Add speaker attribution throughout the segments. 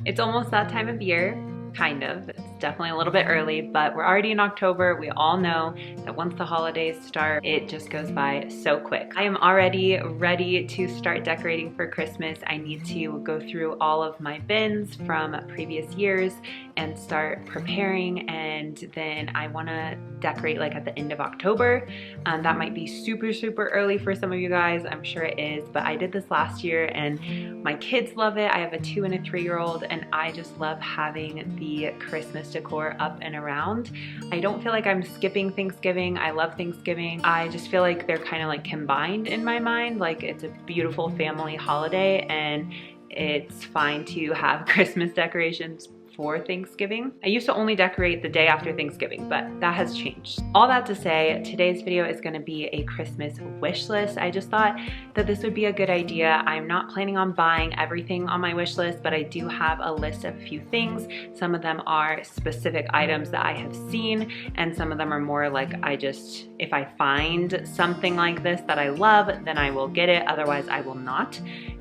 Speaker 1: It's almost that time of year, kind of. It's definitely a little bit early, but we're already in October. We all know that once the holidays start, it just goes by so quick. I am already ready to start decorating for Christmas. I need to go through all of my bins from previous years and start preparing, and then I want to decorate like at the end of October. That might be super early for some of you guys. I'm sure it is, but I did this last year and my kids love it. I have a 2- and 3-year-old, and I just love having the Christmas decor up and around. I don't feel like I'm skipping Thanksgiving. I love Thanksgiving. I just feel like they're kind of like combined in my mind. Like, it's a beautiful family holiday and it's fine to have Christmas decorations for Thanksgiving. I used to only decorate the day after Thanksgiving, but that has changed. All that to say, today's video is gonna be a Christmas wish list. I just thought that this would be a good idea. I'm not planning on buying everything on my wish list, but I do have a list of a few things. Some of them are specific items that I have seen, and some of them are more like if I find something like this that I love, then I will get it, otherwise I will not.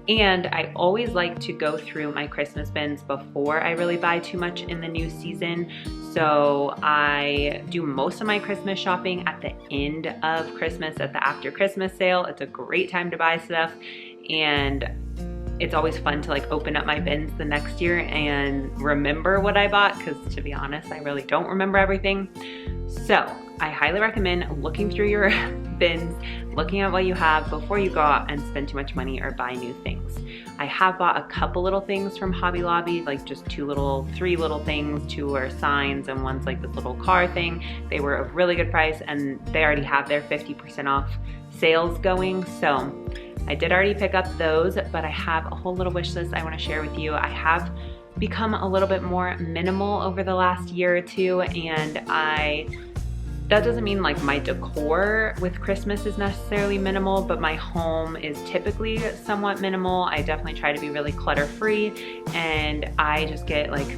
Speaker 1: And I always like to go through my Christmas bins before I really buy too much in the new season. So I do most of my Christmas shopping at the end of Christmas, at the after Christmas sale. It's a great time to buy stuff, and it's always fun to like open up my bins the next year and remember what I bought, because to be honest, I really don't remember everything. So I highly recommend looking through your bins, looking at what you have before you go out and spend too much money or buy new things. I have bought a couple little things from Hobby Lobby, like just three little things. 2 are signs and one's like this little car thing. They were a really good price and they already have their 50% off sales going. So I did already pick up those, but I have a whole little wish list I want to share with you. I have become a little bit more minimal over the last year or two, and that doesn't mean like my decor with Christmas is necessarily minimal, but my home is typically somewhat minimal. I definitely try to be really clutter-free, and I just get like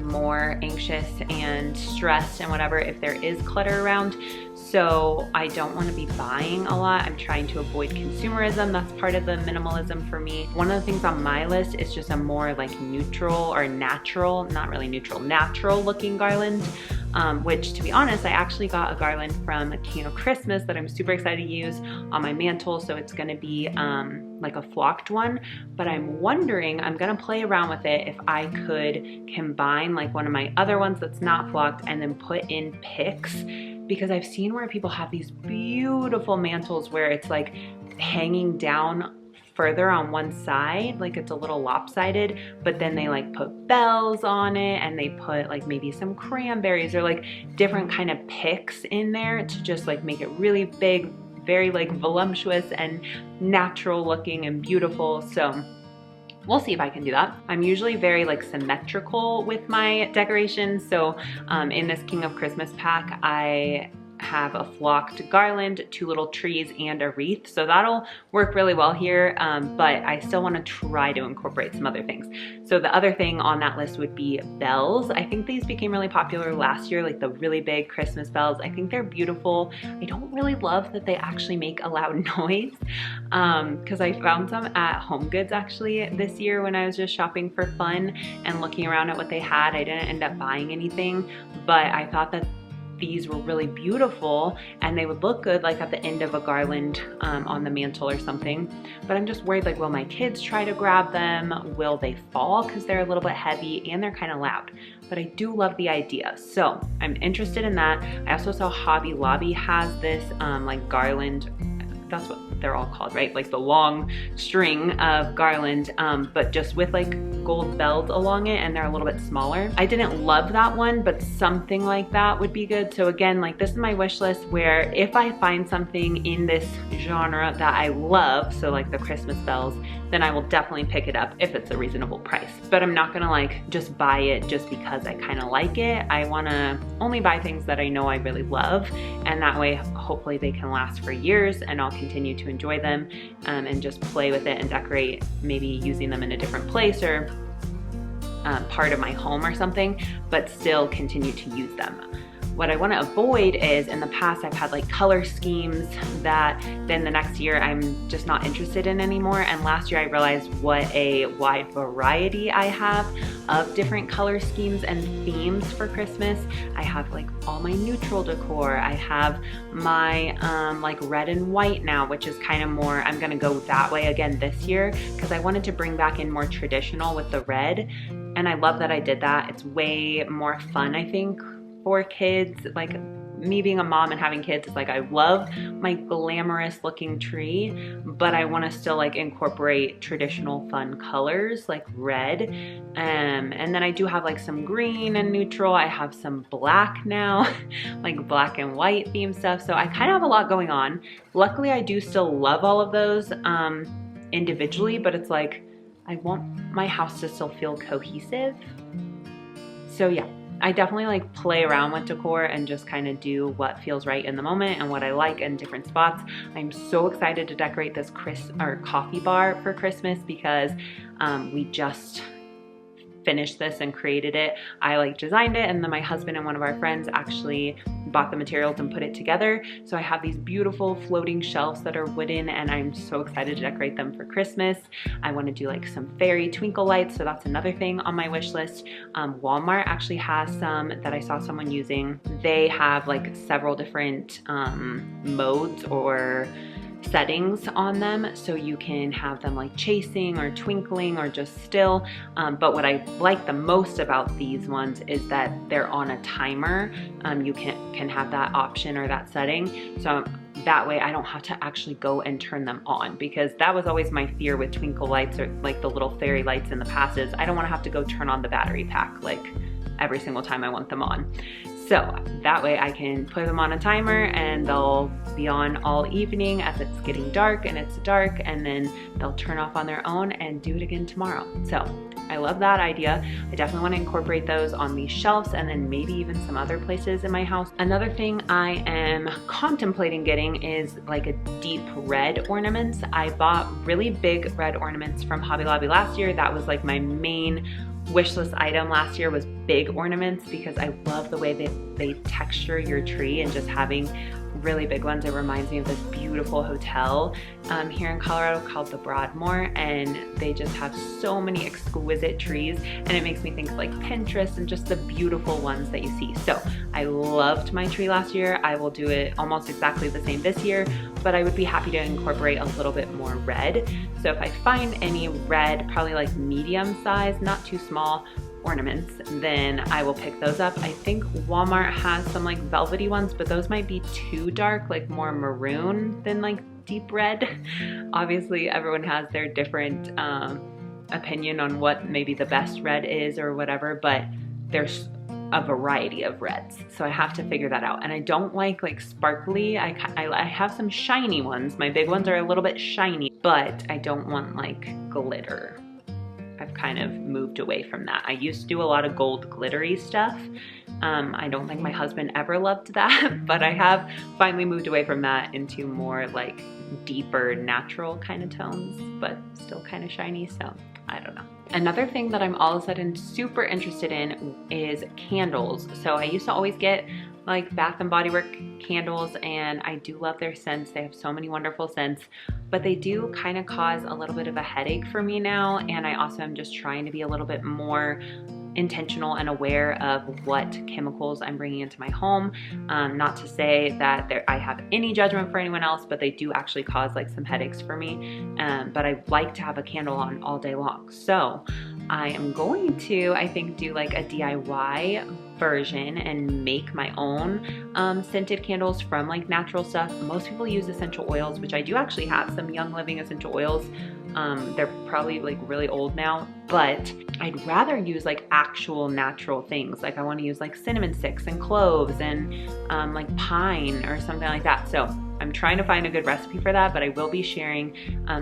Speaker 1: more anxious and stressed and whatever if there is clutter around. So I don't want to be buying a lot. I'm trying to avoid consumerism. That's part of the minimalism for me. One of the things on my list is just a more like neutral or natural, not really neutral, natural looking garland. Which, to be honest, I actually got a garland from Kano Christmas that I'm super excited to use on my mantle. So it's gonna be like a flocked one, but I'm wondering, I'm gonna play around with it if I could combine like one of my other ones that's not flocked and then put in picks, because I've seen where people have these beautiful mantles where it's like hanging down further on one side, like it's a little lopsided, but then they like put bells on it and they put like maybe some cranberries or like different kind of picks in there to just like make it really big, very like voluptuous and natural looking and beautiful. So we'll see if I can do that. I'm usually very like symmetrical with my decorations. So in this King of Christmas pack, I have a flocked garland, 2 little trees, and a wreath. So that'll work really well here, but I still want to try to incorporate some other things. So the other thing on that list would be bells. I think these became really popular last year, like the really big Christmas bells. I think they're beautiful. I don't really love that they actually make a loud noise, because I found some at Home Goods actually this year when I was just shopping for fun and looking around at what they had. I didn't end up buying anything, but I thought that these were really beautiful and they would look good like at the end of a garland on the mantle or something. But I'm just worried, like, will my kids try to grab them? Will they fall because they're a little bit heavy and they're kind of loud? But I do love the idea, so I'm interested in that. I also saw Hobby Lobby has this like garland, that's what they're all called, right? Like the long string of garland, but just with like gold bells along it, and they're a little bit smaller. I didn't love that one, but something like that would be good. So again, like, this is my wish list where if I find something in this genre that I love, so like the Christmas bells, then I will definitely pick it up if it's a reasonable price. But I'm not gonna like just buy it just because I kind of like it. I wanna only buy things that I know I really love, and that way hopefully they can last for years and I'll continue to enjoy them and just play with it and decorate, maybe using them in a different place or part of my home or something, but still continue to use them. What I want to avoid is, in the past I've had like color schemes that then the next year I'm just not interested in anymore, and last year I realized what a wide variety I have of different color schemes and themes for Christmas. I have like all my neutral decor. I have my like red and white now, which is kind of more, I'm gonna go that way again this year because I wanted to bring back in more traditional with the red. And I love that I did that. It's way more fun, I think, for kids. Like me being a mom and having kids, it's like I love my glamorous looking tree, but I want to still like incorporate traditional fun colors like red. And then I do have like some green and neutral. I have some black now, like black and white theme stuff. So I kind of have a lot going on. Luckily, I do still love all of those individually, but it's like I want my house to still feel cohesive. So yeah. I definitely like play around with decor and just kind of do what feels right in the moment and what I like in different spots. I'm so excited to decorate this coffee bar for Christmas because we just finished this and created it. I like designed it, and then my husband and one of our friends actually bought the materials and put it together. So I have these beautiful floating shelves that are wooden, and I'm so excited to decorate them for Christmas. I want to do like some fairy twinkle lights, so that's another thing on my wish list. Walmart actually has some that I saw someone using. They have like several different modes or settings on them, so you can have them like chasing or twinkling or just still. But what I like the most about these ones is that they're on a timer. You can have that option or that setting, so that way I don't have to actually go and turn them on, because that was always my fear with twinkle lights or like the little fairy lights in the past, is I don't want to have to go turn on the battery pack like every single time I want them on. So that way I can put them on a timer and they'll be on all evening as it's getting dark, and it's dark, and then they'll turn off on their own and do it again tomorrow. So I love that idea. I definitely want to incorporate those on these shelves and then maybe even some other places in my house. Another thing I am contemplating getting is like a deep red ornaments. I bought really big red ornaments from Hobby Lobby last year. That was like my main wish list item last year, was big ornaments, because I love the way they texture your tree, and just having really big ones. It reminds me of this beautiful hotel here in Colorado called the Broadmoor, and they just have so many exquisite trees, and it makes me think like Pinterest and just the beautiful ones that you see. So I loved my tree last year. I will do it almost exactly the same this year, but I would be happy to incorporate a little bit more red. So if I find any red, probably like medium size, not too small, ornaments, then I will pick those up. I think Walmart has some like velvety ones, but those might be too dark, like more maroon than like deep red. Obviously everyone has their different opinion on what maybe the best red is or whatever, but there's a variety of reds, so I have to figure that out. And I don't like sparkly. I have some shiny ones. My big ones are a little bit shiny, but I don't want like glitter. I've kind of moved away from that. I used to do a lot of gold glittery stuff. I don't think my husband ever loved that, but I have finally moved away from that into more like deeper natural kind of tones, but still kind of shiny, so I don't know. Another thing that I'm all of a sudden super interested in is candles. So I used to always get like Bath and Body Works candles, and I do love their scents. They have so many wonderful scents, but they do kind of cause a little bit of a headache for me now, and I also am just trying to be a little bit more intentional and aware of what chemicals I'm bringing into my home. Not to say that I have any judgment for anyone else, but they do actually cause like some headaches for me. But I like to have a candle on all day long. So I am going to, I think, do like a DIY version and make my own scented candles from like natural stuff. Most people use essential oils, which I do actually have some Young Living essential oils. They're probably like really old now, but I'd rather use like actual natural things. Like I want to use like cinnamon sticks and cloves and like pine or something like that. So I'm trying to find a good recipe for that, but I will be sharing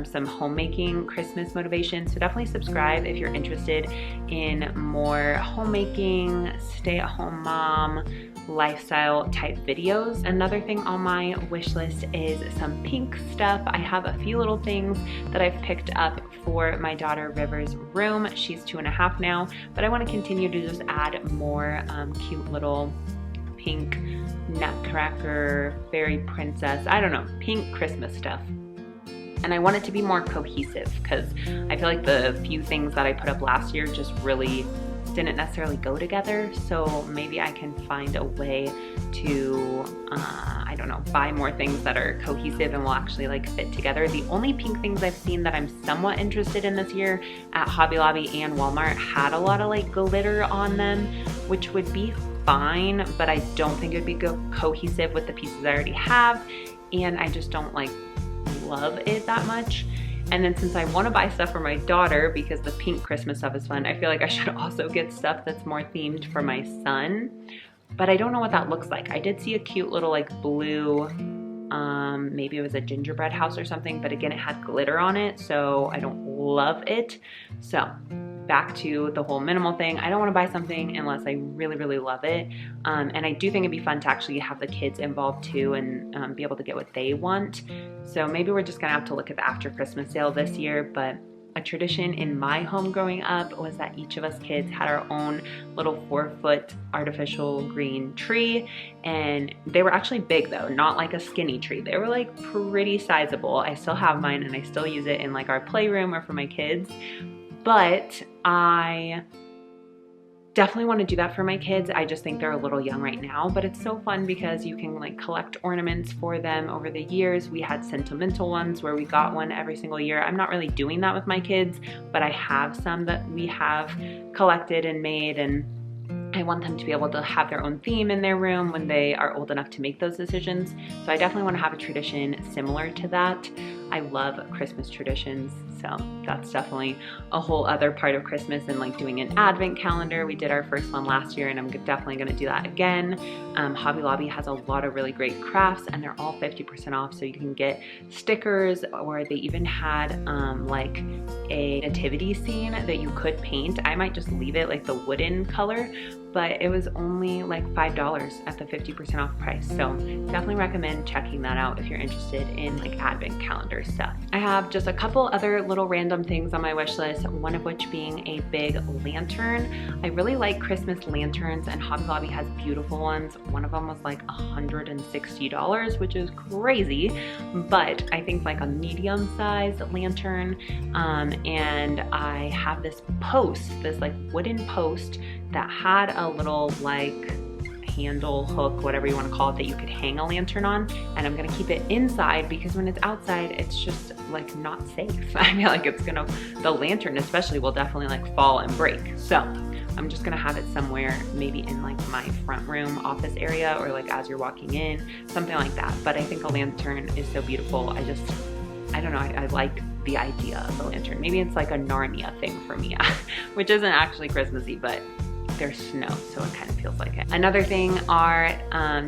Speaker 1: some homemaking Christmas motivation. So definitely subscribe if you're interested in more homemaking, stay-at-home mom, lifestyle type videos. Another thing on my wish list is some pink stuff. I have a few little things that I've picked up for my daughter River's room. She's 2.5 now, but I want to continue to just add more cute little pink nutcracker, fairy princess, I don't know, pink Christmas stuff. And I want it to be more cohesive, because I feel like the few things that I put up last year just really didn't necessarily go together. So maybe I can find a way to, I don't know, buy more things that are cohesive and will actually like fit together. The only pink things I've seen that I'm somewhat interested in this year at Hobby Lobby and Walmart had a lot of like glitter on them, which would be fine, but I don't think it'd be cohesive with the pieces I already have, and I just don't like love it that much. And then since I want to buy stuff for my daughter because the pink Christmas stuff is fun, I feel like I should also get stuff that's more themed for my son, but I don't know what that looks like. I did see a cute little like blue, maybe it was a gingerbread house or something, but again, it had glitter on it, so I don't love it. So back to the whole minimal thing. I don't want to buy something unless I really, really love it. And I do think it'd be fun to actually have the kids involved too and be able to get what they want. So maybe we're just gonna have to look at the after Christmas sale this year, but a tradition in my home growing up was that each of us kids had our own little 4-foot artificial green tree, and they were actually big though, not like a skinny tree. They were like pretty sizable. I still have mine and I still use it in like our playroom or for my kids, but I definitely want to do that for my kids. I just think they're a little young right now, but it's so fun because you can like collect ornaments for them over the years. We had sentimental ones where we got one every single year. I'm not really doing that with my kids, but I have some that we have collected and made, and I want them to be able to have their own theme in their room when they are old enough to make those decisions. So I definitely want to have a tradition similar to that. I love Christmas traditions, so that's definitely a whole other part of Christmas, and like doing an advent calendar. We did our first one last year and I'm definitely going to do that again. Hobby Lobby has a lot of really great crafts and they're all 50% off, so you can get stickers, or they even had like a nativity scene that you could paint. I might just leave it like the wooden color, but it was only like $5 at the 50% off price. So definitely recommend checking that out if you're interested in like advent calendar stuff. I have just a couple other little random things on my wish list, one of which being a big lantern. I really like Christmas lanterns and Hobby Lobby has beautiful ones. One of them was like $160, which is crazy, but I think like a medium sized lantern. And I have this post, this like wooden post that had a little like handle, hook, whatever you want to call it, that you could hang a lantern on, and I'm gonna keep it inside because when it's outside it's just like not safe. I feel like it's gonna, the lantern especially, will definitely like fall and break. So I'm just gonna have it somewhere, maybe in like my front room office area, or like as you're walking in, something like that. But I think a lantern is so beautiful. I don't know, I like the idea of a lantern. Maybe it's like a Narnia thing for me, which isn't actually Christmassy, but there's snow, so it kind of feels like it. Another thing are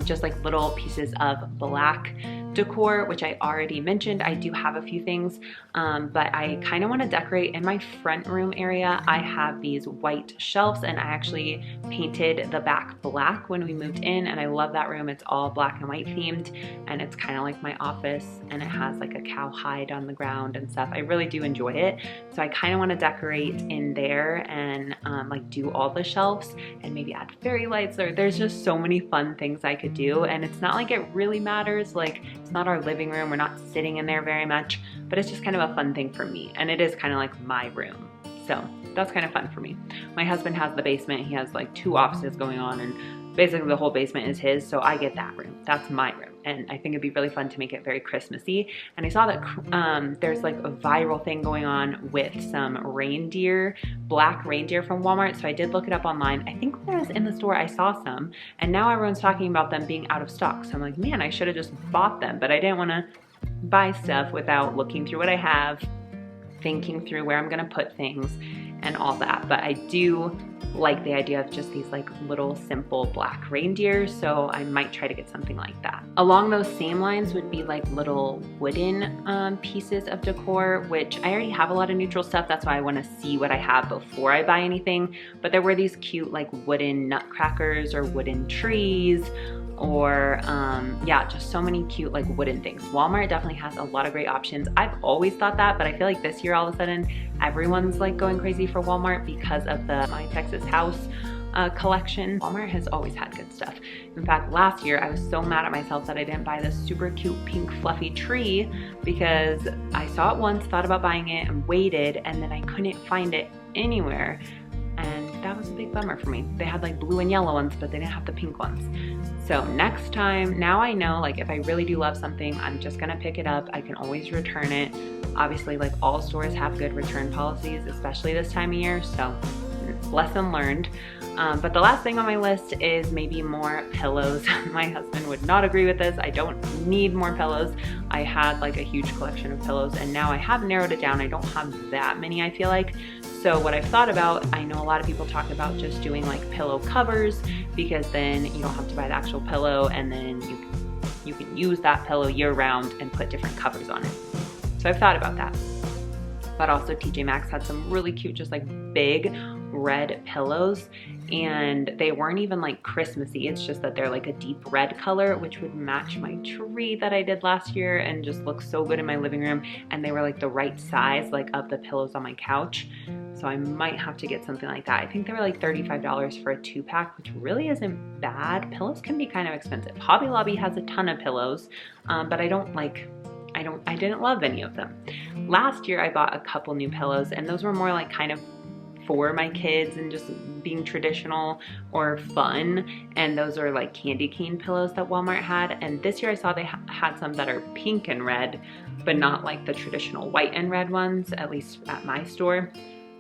Speaker 1: just like little pieces of black decor, which I already mentioned. I do have a few things, but I kind of want to decorate in my front room area. I have these white shelves, and I actually painted the back black when we moved in, and I love that room. It's all black and white themed, and it's kind of like my office, and it has like a cow hide on the ground and stuff. I really do enjoy it, so I kind of want to decorate in there and like do all the shelves and maybe add fairy lights. Or there's just so many fun things I could do, and it's not like it really matters. Like, it's not our living room, we're not sitting in there very much, but it's just kind of a fun thing for me, and it is kind of like my room, so that's kind of fun for me. My husband has the basement. He has like 2 offices going on, and basically the whole basement is his, so I get that room. That's my room, and I think it'd be really fun to make it very Christmassy. And I saw that there's like a viral thing going on with some reindeer, black reindeer from Walmart, so I did look it up online. I think when I was in the store I saw some, and now everyone's talking about them being out of stock, so I'm like, man, I should have just bought them, but I didn't want to buy stuff without looking through what I have, thinking through where I'm gonna put things and all that. But I do like the idea of just these like little simple black reindeers, so I might try to get something like that. Along those same lines would be like little wooden pieces of decor, which I already have a lot of neutral stuff. That's why I want to see what I have before I buy anything. But there were these cute like wooden nutcrackers or wooden trees, or yeah, just so many cute like wooden things. Walmart definitely has a lot of great options. I've always thought that, but I feel like this year all of a sudden everyone's like going crazy for Walmart because of the My Texas House collection. Walmart has always had good stuff. In fact, last year I was so mad at myself that I didn't buy this super cute pink fluffy tree, because I saw it once, thought about buying it, and waited, and then I couldn't find it anywhere. And that was a big bummer for me. They had like blue and yellow ones, but they didn't have the pink ones. So next time, now I know, like if I really do love something, I'm just gonna pick it up. I can always return it. Obviously, like all stores have good return policies, especially this time of year, so lesson learned. But the last thing on my list is maybe more pillows. My husband would not agree with this. I don't need more pillows. I had like a huge collection of pillows, and now I have narrowed it down. I don't have that many, I feel like. So what I've thought about, I know a lot of people talk about just doing like pillow covers, because then you don't have to buy the actual pillow, and then you can use that pillow year round and put different covers on it. So I've thought about that. But also TJ Maxx had some really cute, just like big red pillows, and they weren't even like Christmassy. It's just that they're like a deep red color, which would match my tree that I did last year and just look so good in my living room. And they were like the right size, like of the pillows on my couch. So I might have to get something like that. I think they were like $35 for a 2-pack, which really isn't bad. Pillows can be kind of expensive. Hobby Lobby has a ton of pillows, but I didn't love any of them. Last year I bought a couple new pillows, and those were more like kind of for my kids and just being traditional or fun, and those are like candy cane pillows that Walmart had. And this year I saw they had some that are pink and red, but not like the traditional white and red ones, at least at my store.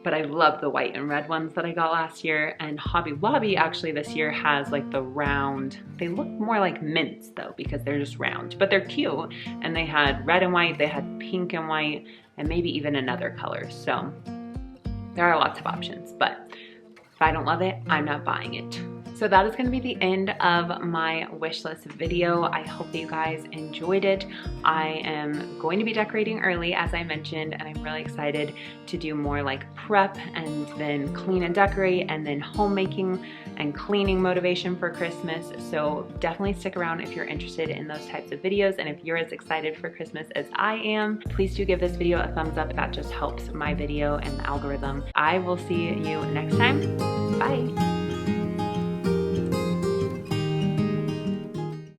Speaker 1: But I love the white and red ones that I got last year. And Hobby Lobby actually this year has like the round, they look more like mints though, because they're just round, but they're cute. And they had red and white, they had pink and white, and maybe even another color. So there are lots of options, but if I don't love it, I'm not buying it. So that is going to be the end of my wish list video. I hope that you guys enjoyed it. I am going to be decorating early, as I mentioned, and I'm really excited to do more like prep and then clean and decorate, and then homemaking and cleaning motivation for Christmas. So definitely stick around if you're interested in those types of videos, and if you're as excited for Christmas as I am. Please do give this video a thumbs up. That just helps my video and the algorithm. I will see you next time. Bye.